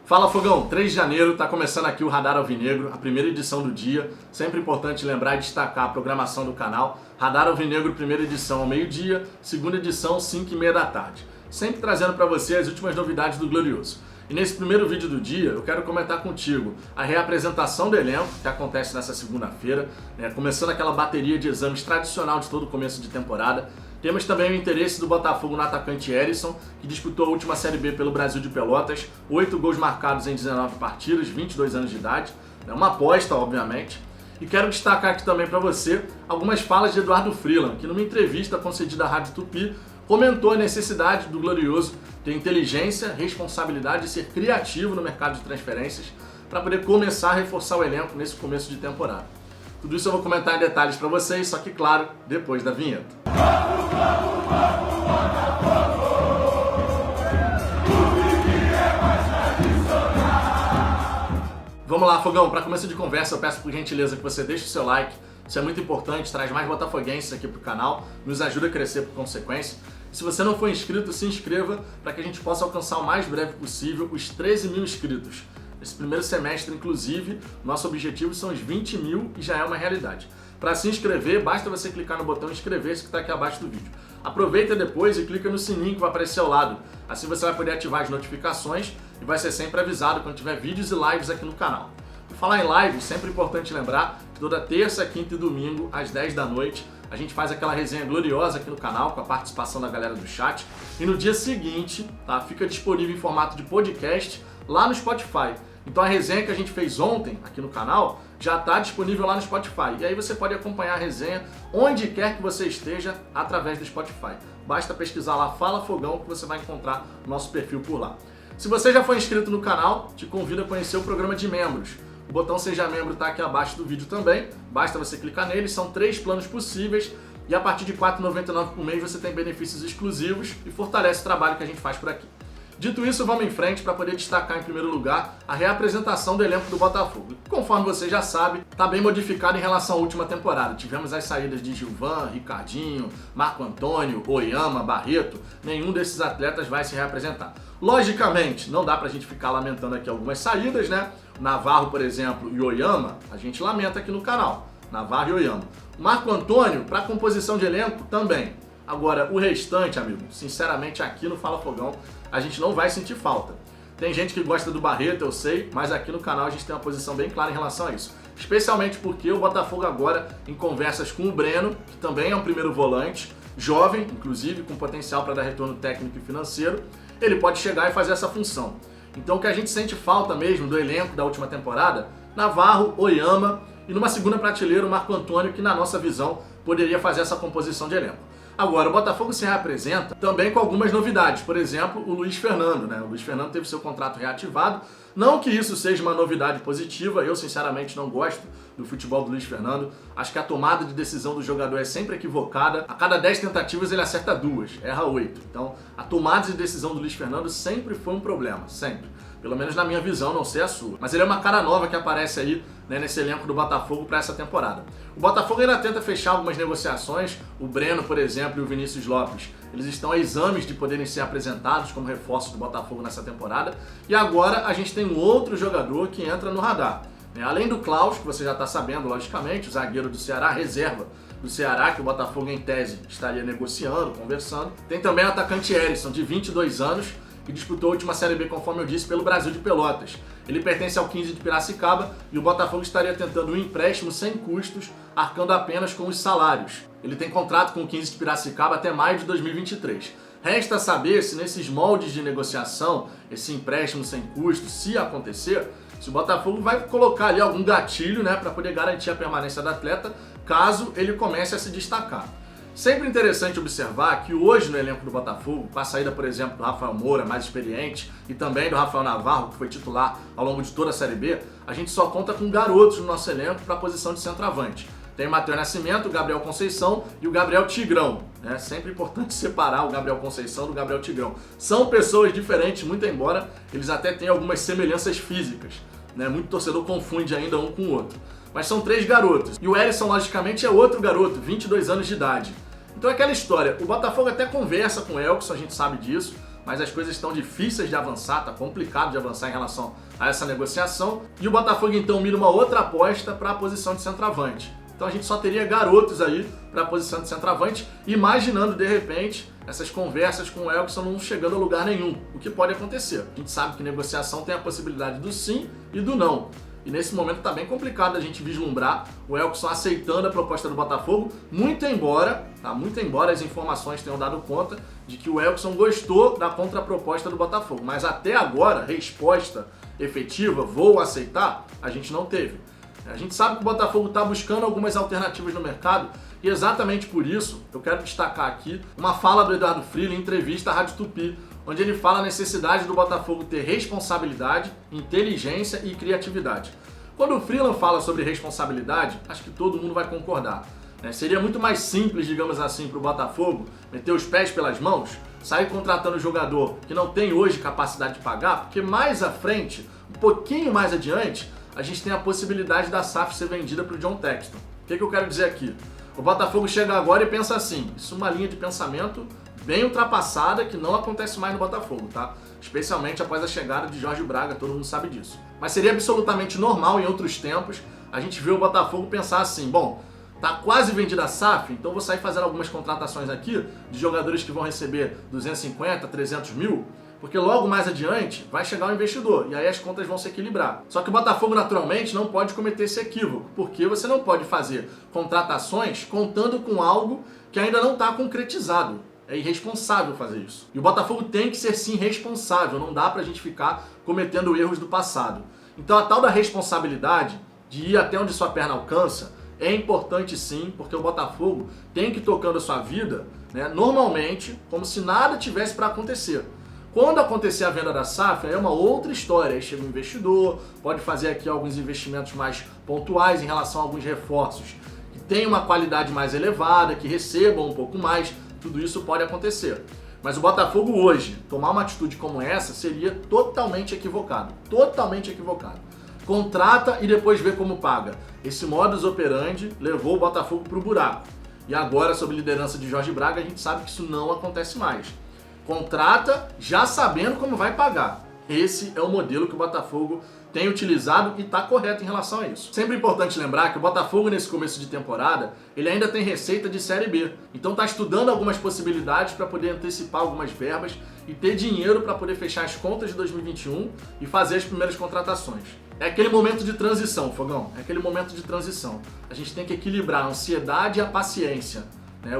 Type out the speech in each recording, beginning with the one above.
Fala Fogão, 3 de janeiro, está começando aqui o Radar Alvinegro, a primeira edição do dia. Sempre importante lembrar e destacar a programação do canal. Radar Alvinegro, primeira edição ao meio-dia, segunda edição 5h30 da tarde. Sempre trazendo para você as últimas novidades do Glorioso. E nesse primeiro vídeo do dia, eu quero comentar contigo a reapresentação do elenco, que acontece nessa segunda-feira, começando aquela bateria de exames tradicional de todo começo de temporada. Temos também o interesse do Botafogo no atacante Erisson, que disputou a última Série B pelo Brasil de Pelotas, 8 gols marcados em 19 partidas, 22 anos de idade, é uma aposta, obviamente. E quero destacar aqui também para você algumas falas de Eduardo Freeland, que numa entrevista concedida à Rádio Tupi, comentou a necessidade do Glorioso ter inteligência, responsabilidade e ser criativo no mercado de transferências para poder começar a reforçar o elenco nesse começo de temporada. Tudo isso eu vou comentar em detalhes para vocês, só que claro, depois da vinheta. Vamos lá, Fogão, para começo de conversa eu peço por gentileza que você deixe o seu like, isso é muito importante, traz mais botafoguenses aqui pro canal, nos ajuda a crescer por consequência. E se você não for inscrito, se inscreva para que a gente possa alcançar o mais breve possível os 13 mil inscritos. Esse primeiro semestre, inclusive, nosso objetivo são os 20 mil e já é uma realidade. Para se inscrever, basta você clicar no botão inscrever-se que está aqui abaixo do vídeo. Aproveita depois e clica no sininho que vai aparecer ao lado. Assim você vai poder ativar as notificações e vai ser sempre avisado quando tiver vídeos e lives aqui no canal. Por falar em lives, sempre importante lembrar que toda terça, quinta e domingo, às 10 da noite, a gente faz aquela resenha gloriosa aqui no canal, com a participação da galera do chat. E no dia seguinte, tá, fica disponível em formato de podcast lá no Spotify. Então a resenha que a gente fez ontem aqui no canal já está disponível lá no Spotify. E aí você pode acompanhar a resenha onde quer que você esteja através do Spotify. Basta pesquisar lá Fala Fogão que você vai encontrar o nosso perfil por lá. Se você já foi inscrito no canal, te convido a conhecer o programa de membros. O botão Seja Membro está aqui abaixo do vídeo também. Basta você clicar nele, são 3 planos possíveis. E a partir de R$ 4,99 por mês você tem benefícios exclusivos e fortalece o trabalho que a gente faz por aqui. Dito isso, vamos em frente para poder destacar em primeiro lugar a reapresentação do elenco do Botafogo. Conforme você já sabe, está bem modificado em relação à última temporada. Tivemos as saídas de Gilvan, Ricardinho, Marco Antônio, Oyama, Barreto. Nenhum desses atletas vai se reapresentar. Logicamente, não dá para a gente ficar lamentando aqui algumas saídas, né? Navarro, por exemplo, e Oyama, a gente lamenta aqui no canal. Navarro e Oyama. Marco Antônio, para composição de elenco, também. Agora, o restante, amigo, sinceramente, aqui no Fala Fogão, a gente não vai sentir falta. Tem gente que gosta do Barreto, eu sei, mas aqui no canal a gente tem uma posição bem clara em relação a isso. Especialmente porque o Botafogo agora, em conversas com o Breno, que também é um primeiro volante, jovem, inclusive, com potencial para dar retorno técnico e financeiro, ele pode chegar e fazer essa função. Então o que a gente sente falta mesmo do elenco da última temporada, Navarro, Oyama e numa segunda prateleira o Marco Antônio, que na nossa visão poderia fazer essa composição de elenco. Agora, o Botafogo se reapresenta também com algumas novidades. Por exemplo, o Luiz Fernando, né? O Luiz Fernando teve seu contrato reativado. Não que isso seja uma novidade positiva, eu sinceramente não gosto do futebol do Luiz Fernando. Acho que a tomada de decisão do jogador é sempre equivocada. A cada 10 tentativas ele acerta 2, erra 8. Então, a tomada de decisão do Luiz Fernando sempre foi um problema, sempre. Pelo menos na minha visão, não sei a sua. Mas ele é uma cara nova que aparece aí, né, nesse elenco do Botafogo para essa temporada. O Botafogo ainda tenta fechar algumas negociações. O Breno, por exemplo, e o Vinícius Lopes, eles estão a exames de poderem ser apresentados como reforços do Botafogo nessa temporada. E agora a gente tem um outro jogador que entra no radar. Além do Klaus, que você já está sabendo, logicamente, o zagueiro do Ceará, reserva do Ceará, que o Botafogo, em tese, estaria negociando, conversando. Tem também o atacante Erisson, de 22 anos, que disputou a última Série B, conforme eu disse, pelo Brasil de Pelotas. Ele pertence ao 15 de Piracicaba e o Botafogo estaria tentando um empréstimo sem custos, arcando apenas com os salários. Ele tem contrato com o 15 de Piracicaba até maio de 2023. Resta saber se nesses moldes de negociação, esse empréstimo sem custos, se acontecer, se o Botafogo vai colocar ali algum gatilho, né, para poder garantir a permanência do atleta, caso ele comece a se destacar. Sempre interessante observar que hoje no elenco do Botafogo, com a saída, por exemplo, do Rafael Moura, mais experiente, e também do Rafael Navarro, que foi titular ao longo de toda a Série B, a gente só conta com garotos no nosso elenco para a posição de centroavante. Tem o Matheus Nascimento, o Gabriel Conceição e o Gabriel Tigrão. É sempre importante separar o Gabriel Conceição do Gabriel Tigrão. São pessoas diferentes, muito embora eles até tenham algumas semelhanças físicas. Muito torcedor confunde ainda um com o outro. Mas são 3 garotos. E o Erisson, logicamente, é outro garoto, 22 anos de idade. Então é aquela história, o Botafogo até conversa com o Elkson, a gente sabe disso, mas as coisas estão difíceis de avançar, está complicado de avançar em relação a essa negociação. E o Botafogo então mira uma outra aposta para a posição de centroavante. Então a gente só teria garotos aí para a posição de centroavante, imaginando de repente essas conversas com o Elkson não chegando a lugar nenhum, o que pode acontecer. A gente sabe que negociação tem a possibilidade do sim e do não. E nesse momento está bem complicado a gente vislumbrar o Elkson aceitando a proposta do Botafogo, muito embora as informações tenham dado conta de que o Elkson gostou da contraproposta do Botafogo. Mas até agora, resposta efetiva, vou aceitar, a gente não teve. A gente sabe que o Botafogo está buscando algumas alternativas no mercado e exatamente por isso eu quero destacar aqui uma fala do Eduardo Freeland em entrevista à Rádio Tupi, onde ele fala a necessidade do Botafogo ter responsabilidade, inteligência e criatividade. Quando o Freeland fala sobre responsabilidade, acho que todo mundo vai concordar. Seria muito mais simples, digamos assim, para o Botafogo meter os pés pelas mãos, sair contratando jogador que não tem hoje capacidade de pagar, porque mais à frente, um pouquinho mais adiante, a gente tem a possibilidade da SAF ser vendida para o John Textor. O que eu quero dizer aqui? O Botafogo chega agora e pensa assim, isso é uma linha de pensamento bem ultrapassada que não acontece mais no Botafogo, tá? Especialmente após a chegada de Jorge Braga, todo mundo sabe disso. Mas seria absolutamente normal em outros tempos a gente ver o Botafogo pensar assim, bom, tá quase vendida a SAF, então vou sair fazendo algumas contratações aqui de jogadores que vão receber 250, 300 mil, porque logo mais adiante vai chegar um investidor e aí as contas vão se equilibrar. Só que o Botafogo naturalmente não pode cometer esse equívoco, porque você não pode fazer contratações contando com algo que ainda não está concretizado. É irresponsável fazer isso. E o Botafogo tem que ser sim responsável, não dá pra gente ficar cometendo erros do passado. Então a tal da responsabilidade de ir até onde sua perna alcança é importante sim, porque o Botafogo tem que ir tocando a sua vida, normalmente, como se nada tivesse para acontecer. Quando acontecer a venda da SAF, aí é uma outra história. Aí chega um investidor, pode fazer aqui alguns investimentos mais pontuais em relação a alguns reforços que tenham uma qualidade mais elevada, que recebam um pouco mais. Tudo isso pode acontecer. Mas o Botafogo hoje, tomar uma atitude como essa seria totalmente equivocado. Totalmente equivocado. Contrata e depois vê como paga. Esse modus operandi levou o Botafogo para o buraco. E agora, sob liderança de Jorge Braga, a gente sabe que isso não acontece mais. Contrata já sabendo como vai pagar. Esse é o modelo que o Botafogo tem utilizado e está correto em relação a isso. Sempre importante lembrar que o Botafogo nesse começo de temporada, ele ainda tem receita de Série B. Então está estudando algumas possibilidades para poder antecipar algumas verbas e ter dinheiro para poder fechar as contas de 2021 e fazer as primeiras contratações. É aquele momento de transição, Fogão. É aquele momento de transição. A gente tem que equilibrar a ansiedade e a paciência.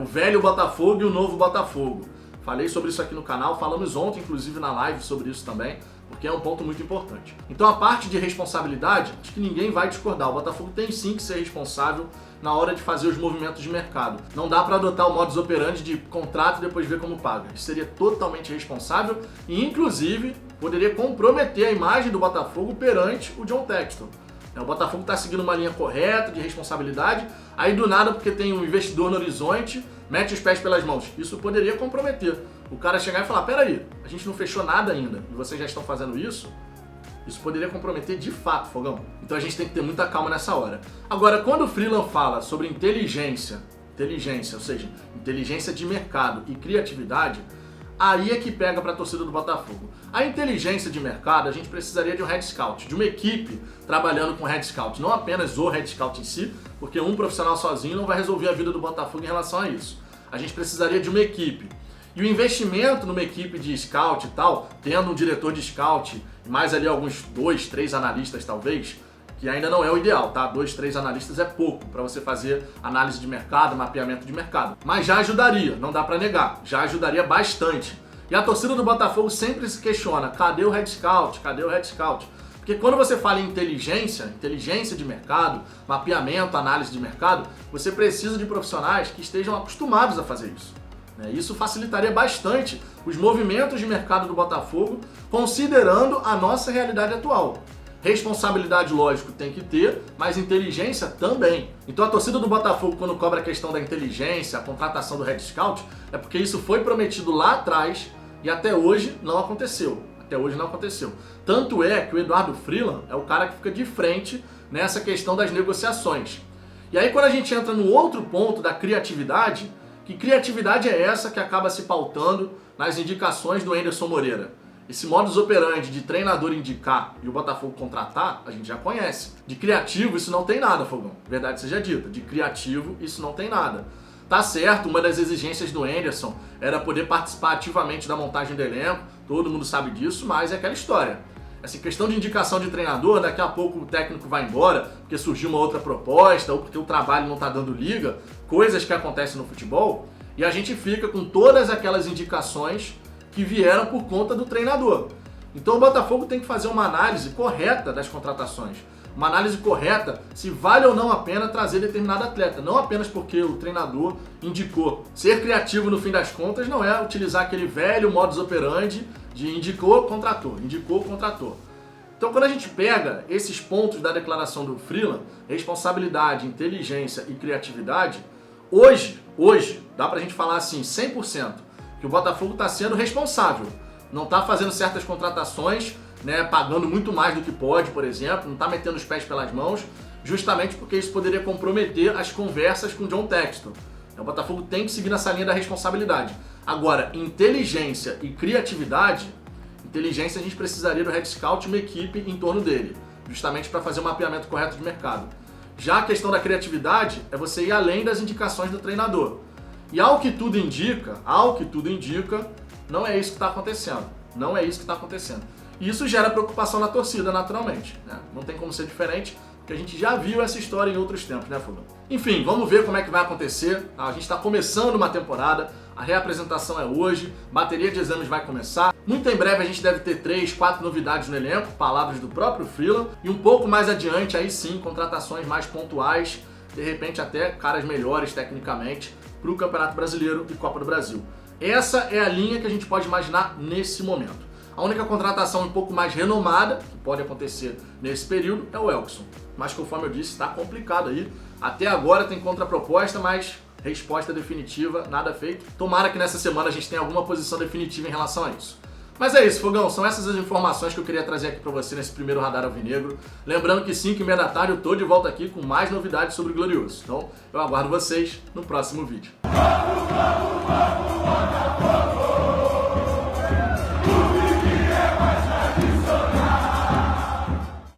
O velho Botafogo e o novo Botafogo. Falei sobre isso aqui no canal, falamos ontem, inclusive na live, sobre isso também, porque é um ponto muito importante. Então a parte de responsabilidade, acho que ninguém vai discordar. O Botafogo tem sim que ser responsável na hora de fazer os movimentos de mercado. Não dá para adotar o modus operandi de contrato e depois ver como paga. Isso seria totalmente irresponsável e, inclusive, poderia comprometer a imagem do Botafogo perante o John Textor. O Botafogo está seguindo uma linha correta de responsabilidade, aí do nada, porque tem um investidor no horizonte, mete os pés pelas mãos. Isso poderia comprometer. O cara chegar e falar, peraí, a gente não fechou nada ainda e vocês já estão fazendo isso? Isso poderia comprometer de fato, Fogão. Então a gente tem que ter muita calma nessa hora. Agora, quando o Freeland fala sobre inteligência, ou seja, inteligência de mercado e criatividade, aí é que pega para a torcida do Botafogo. A inteligência de mercado, a gente precisaria de um head scout, de uma equipe trabalhando com head scout, não apenas o head scout em si, porque um profissional sozinho não vai resolver a vida do Botafogo em relação a isso. A gente precisaria de uma equipe. E o investimento numa equipe de scout e tal, tendo um diretor de scout, mais ali alguns 2, 3 analistas talvez, que ainda não é o ideal, tá? 2, 3 analistas é pouco para você fazer análise de mercado, mapeamento de mercado. Mas já ajudaria, não dá para negar, já ajudaria bastante. E a torcida do Botafogo sempre se questiona, cadê o head scout? Cadê o head scout? Porque quando você fala em inteligência de mercado, mapeamento, análise de mercado, você precisa de profissionais que estejam acostumados a fazer isso. Isso facilitaria bastante os movimentos de mercado do Botafogo, considerando a nossa realidade atual. Responsabilidade, lógico, tem que ter, mas inteligência também. Então a torcida do Botafogo, quando cobra a questão da inteligência, a contratação do head scout, é porque isso foi prometido lá atrás e até hoje não aconteceu. Tanto é que o Eduardo Freeland é o cara que fica de frente nessa questão das negociações. E aí quando a gente entra no outro ponto da criatividade, Que criatividade é essa que acaba se pautando nas indicações do Anderson Moreira? Esse modus operandi de treinador indicar e o Botafogo contratar, a gente já conhece. De criativo, isso não tem nada, Fogão. Verdade seja dita. De criativo, isso não tem nada. Tá certo, uma das exigências do Anderson era poder participar ativamente da montagem do elenco, todo mundo sabe disso, mas é aquela história. Essa questão de indicação de treinador, daqui a pouco o técnico vai embora porque surgiu uma outra proposta ou porque o trabalho não tá dando liga, coisas que acontecem no futebol, e a gente fica com todas aquelas indicações que vieram por conta do treinador. Então o Botafogo tem que fazer uma análise correta das contratações. Uma análise correta se vale ou não a pena trazer determinado atleta. Não apenas porque o treinador indicou. Ser criativo, no fim das contas, não é utilizar aquele velho modus operandi de indicou, contratou, indicou, contratou. Então quando a gente pega esses pontos da declaração do Freeland, responsabilidade, inteligência e criatividade, hoje, dá pra gente falar assim, 100%, que o Botafogo está sendo responsável. Não está fazendo certas contratações, né, pagando muito mais do que pode, por exemplo, não está metendo os pés pelas mãos, justamente porque isso poderia comprometer as conversas com o John Textor. O Botafogo tem que seguir nessa linha da responsabilidade. Agora, inteligência e criatividade, inteligência a gente precisaria do Head Scout e uma equipe em torno dele, justamente para fazer o mapeamento correto de mercado. Já a questão da criatividade é você ir além das indicações do treinador. E ao que tudo indica, não é isso que está acontecendo. Não é isso que está acontecendo. E isso gera preocupação na torcida, naturalmente, né? Não tem como ser diferente, porque a gente já viu essa história em outros tempos, né, Fogão? Enfim, vamos ver como é que vai acontecer. A gente está começando uma temporada, a reapresentação é hoje, bateria de exames vai começar. Muito em breve a gente deve ter 3, 4 novidades no elenco, palavras do próprio Freeland, e um pouco mais adiante, aí sim, contratações mais pontuais, de repente até caras melhores tecnicamente, para o Campeonato Brasileiro e Copa do Brasil. Essa é a linha que a gente pode imaginar nesse momento. A única contratação um pouco mais renomada, que pode acontecer nesse período, é o Elkson. Mas conforme eu disse, está complicado aí. Até agora tem contraproposta, mas resposta definitiva, nada feito. Tomara que nessa semana a gente tenha alguma posição definitiva em relação a isso. Mas é isso, Fogão, são essas as informações que eu queria trazer aqui para você nesse primeiro Radar Alvinegro. Lembrando que 5h30 da tarde eu tô de volta aqui com mais novidades sobre o Glorioso. Então eu aguardo vocês no próximo vídeo.